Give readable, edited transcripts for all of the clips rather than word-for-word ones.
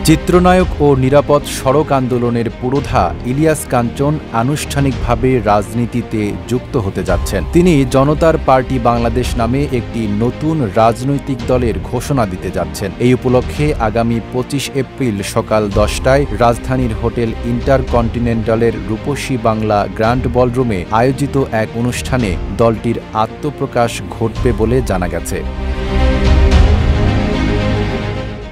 চিত্রনায়ক ও নিরাপদ সড়ক আন্দোলনের পুরোধা ইলিয়াস কাঞ্চন আনুষ্ঠানিকভাবে রাজনীতিতে যুক্ত হতে যাচ্ছেন। তিনি জনতার পার্টি বাংলাদেশ নামে একটি নতুন রাজনৈতিক দলের ঘোষণা দিতে যাচ্ছেন। এই উপলক্ষে আগামী ২৫ এপ্রিল সকাল ১০টায় রাজধানীর হোটেল ইন্টারকন্টিনেন্টালের রূপসী বাংলা গ্র্যান্ড বলরুমে আয়োজিত এক অনুষ্ঠানে দলটির আত্মপ্রকাশ ঘটবে বলে জানা গেছে।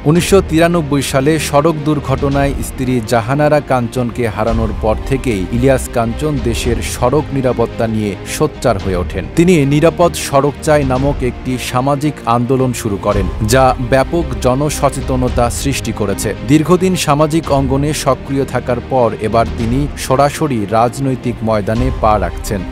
১৯৯৩ সালে সড়ক দুর্ঘটনায় স্ত্রী জাহানারা কাঞ্চনকে হারানোর পর থেকেই ইলিয়াস কাঞ্চন দেশের সড়ক নিরাপত্তা নিয়ে সোচ্চার হয়ে ওঠেন। তিনি নিরাপদ সড়ক চাই নামক একটি সামাজিক আন্দোলন শুরু করেন, যা ব্যাপক জনসচেতনতা সৃষ্টি করেছে। দীর্ঘদিন সামাজিক অঙ্গনে সক্রিয় থাকার পর এবার তিনি সরাসরি রাজনৈতিক ময়দানে পা রাখছেন।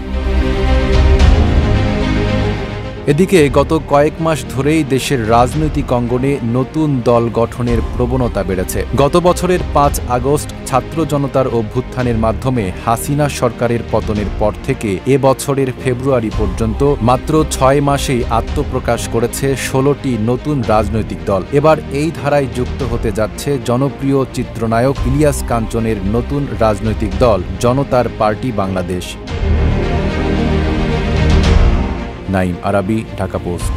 এদিকে গত কয়েক মাস ধরেই দেশের রাজনৈতিক অঙ্গনে নতুন দল গঠনের প্রবণতা বেড়েছে। গত বছরের ৫ আগস্ট ছাত্র জনতার অভ্যুত্থানের মাধ্যমে হাসিনা সরকারের পতনের পর থেকে এ বছরের ফেব্রুয়ারি পর্যন্ত মাত্র ৬ মাসেই আত্মপ্রকাশ করেছে ১৬টি নতুন রাজনৈতিক দল। এবার এই ধারায় যুক্ত হতে যাচ্ছে জনপ্রিয় চিত্রনায়ক ইলিয়াস কাঞ্চনের নতুন রাজনৈতিক দল জনতার পার্টি বাংলাদেশ। নাঈম আরাবী, ঢাকা পোস্ট।